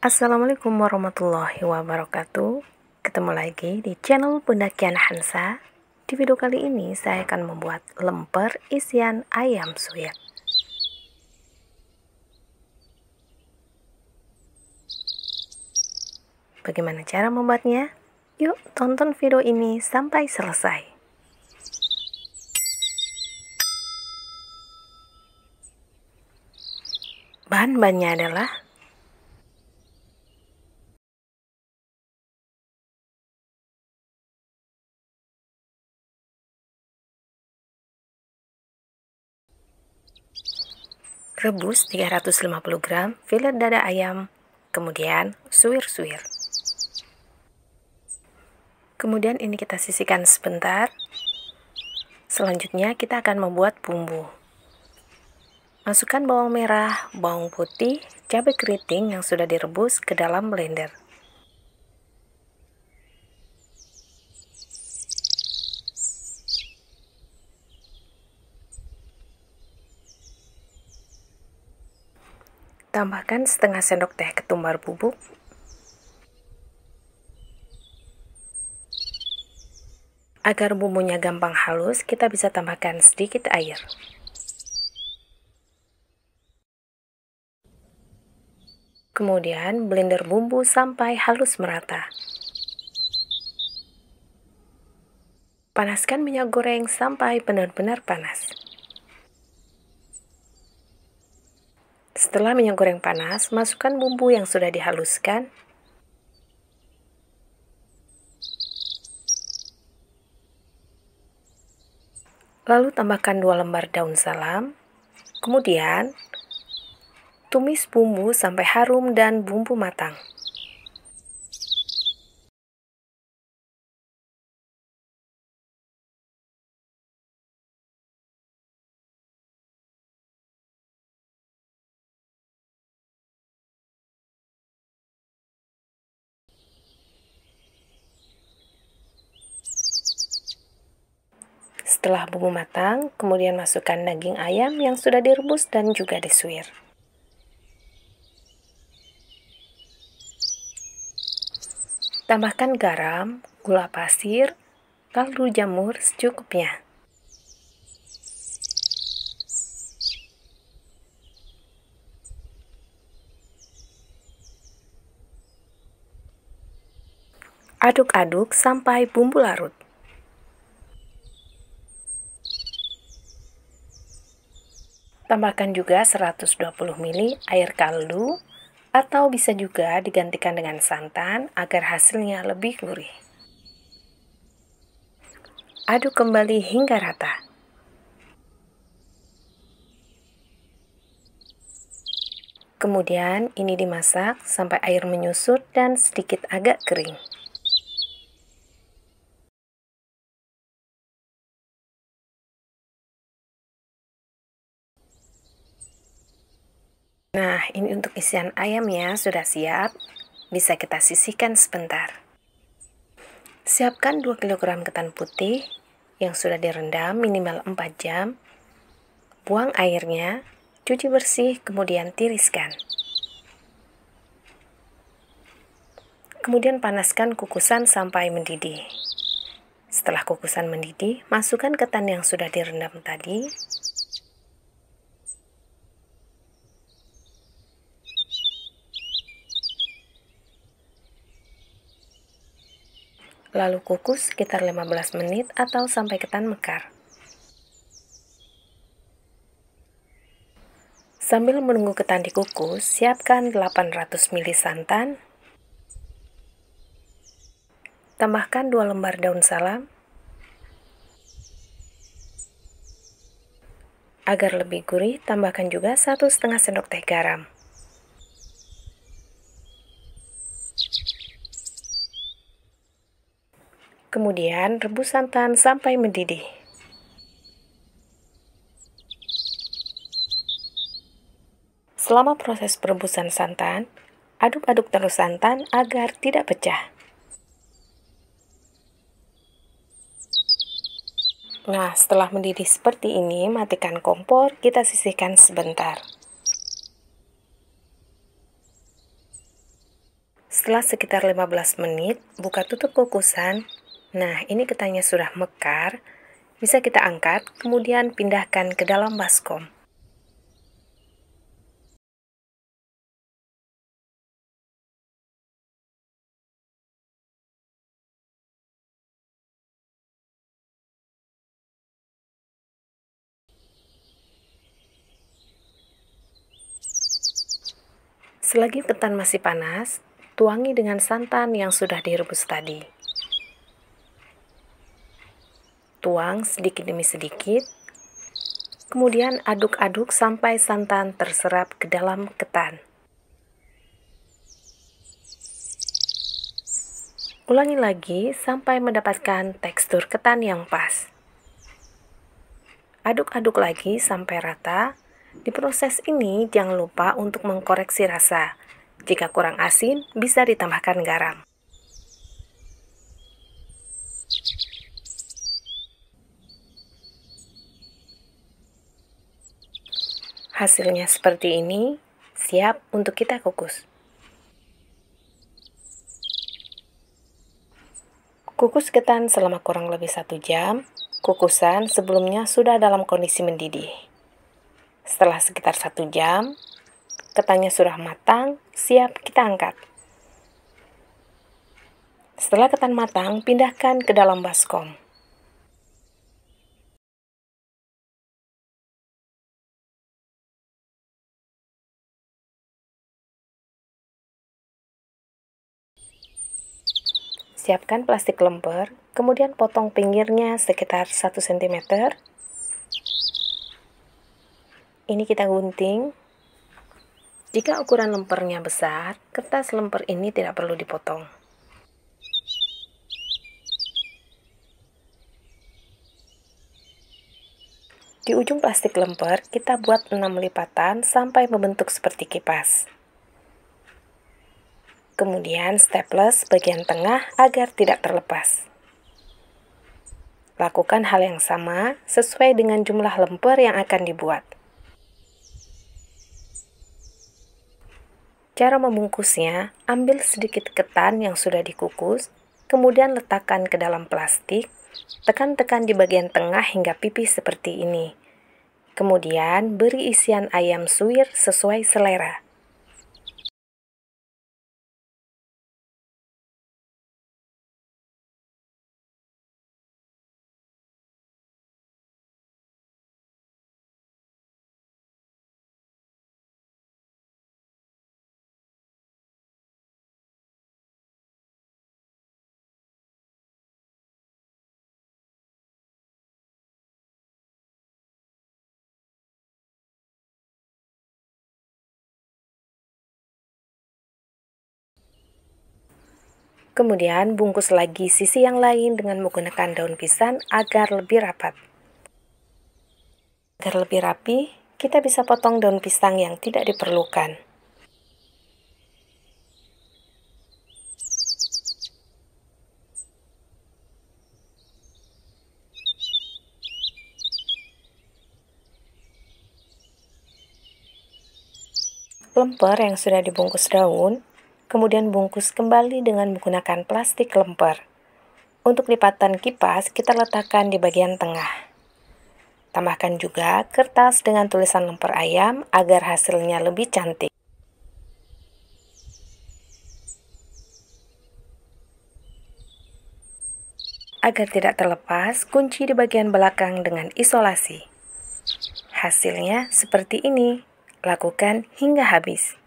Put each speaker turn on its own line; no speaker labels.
Assalamualaikum warahmatullahi wabarakatuh. Ketemu lagi di channel Bunda Kian Hansa. Di video kali ini saya akan membuat lemper isian ayam suwir. Bagaimana cara membuatnya? Yuk tonton video ini sampai selesai. Bahan-bahannya adalah rebus 350 gram filet dada ayam, kemudian suwir-suwir. Kemudian ini kita sisihkan sebentar. Selanjutnya kita akan membuat bumbu. Masukkan bawang merah, bawang putih, cabai keriting yang sudah direbus ke dalam blender. Tambahkan setengah sendok teh ketumbar bubuk. Agar bumbunya gampang halus, kita bisa tambahkan sedikit air. Kemudian blender bumbu sampai halus merata. Panaskan minyak goreng sampai benar-benar panas. Setelah minyak goreng panas, masukkan bumbu yang sudah dihaluskan. Lalu tambahkan 2 lembar daun salam. Kemudian tumis bumbu sampai harum dan bumbu matang. Setelah bumbu matang, kemudian masukkan daging ayam yang sudah direbus dan juga disuir. Tambahkan garam, gula pasir, kaldu jamur secukupnya. Aduk-aduk sampai bumbu larut. Tambahkan juga 120 ml air kaldu, atau bisa juga digantikan dengan santan agar hasilnya lebih gurih. Aduk kembali hingga rata. Kemudian ini dimasak sampai air menyusut dan sedikit agak kering. Nah, ini untuk isian ayamnya sudah siap. Bisa kita sisihkan sebentar. Siapkan 2 kg ketan putih yang sudah direndam minimal 4 jam. Buang airnya, cuci bersih, kemudian tiriskan. Kemudian panaskan kukusan sampai mendidih. Setelah kukusan mendidih, masukkan ketan yang sudah direndam tadi. Lalu kukus sekitar 15 menit atau sampai ketan mekar. Sambil menunggu ketan dikukus, siapkan 800 ml santan. Tambahkan 2 lembar daun salam. Agar lebih gurih, tambahkan juga 1,5 sendok teh garam. Kemudian rebus santan sampai mendidih. Selama proses perebusan santan, aduk-aduk terus santan agar tidak pecah. Nah, setelah mendidih seperti ini, matikan kompor, kita sisihkan sebentar. Setelah sekitar 15 menit, buka tutup kukusan. Nah, ini ketannya sudah mekar. Bisa kita angkat, kemudian pindahkan ke dalam baskom. Selagi ketan masih panas, tuangi dengan santan yang sudah direbus tadi. Tuang sedikit demi sedikit, kemudian aduk-aduk sampai santan terserap ke dalam ketan. Ulangi lagi sampai mendapatkan tekstur ketan yang pas. Aduk-aduk lagi sampai rata. Di proses ini jangan lupa untuk mengkoreksi rasa. Jika kurang asin, bisa ditambahkan garam. Hasilnya seperti ini, siap untuk kita kukus. Kukus ketan selama kurang lebih 1 jam. Kukusan sebelumnya sudah dalam kondisi mendidih. Setelah sekitar 1 jam, ketannya sudah matang, siap kita angkat. Setelah ketan matang, pindahkan ke dalam baskom. Siapkan plastik lemper, kemudian potong pinggirnya sekitar 1 cm. Ini kita gunting. Jika ukuran lempernya besar, kertas lemper ini tidak perlu dipotong. Di ujung plastik lemper, kita buat 6 lipatan sampai membentuk seperti kipas. Kemudian staples bagian tengah agar tidak terlepas. Lakukan hal yang sama sesuai dengan jumlah lemper yang akan dibuat. Cara membungkusnya, ambil sedikit ketan yang sudah dikukus, kemudian letakkan ke dalam plastik, tekan-tekan di bagian tengah hingga pipih seperti ini. Kemudian beri isian ayam suwir sesuai selera. Kemudian bungkus lagi sisi yang lain dengan menggunakan daun pisang agar lebih rapat. Agar lebih rapi, kita bisa potong daun pisang yang tidak diperlukan. Lemper yang sudah dibungkus daun, kemudian bungkus kembali dengan menggunakan plastik lemper. Untuk lipatan kipas, kita letakkan di bagian tengah. Tambahkan juga kertas dengan tulisan lemper ayam agar hasilnya lebih cantik. Agar tidak terlepas, kunci di bagian belakang dengan isolasi. Hasilnya seperti ini. Lakukan hingga habis.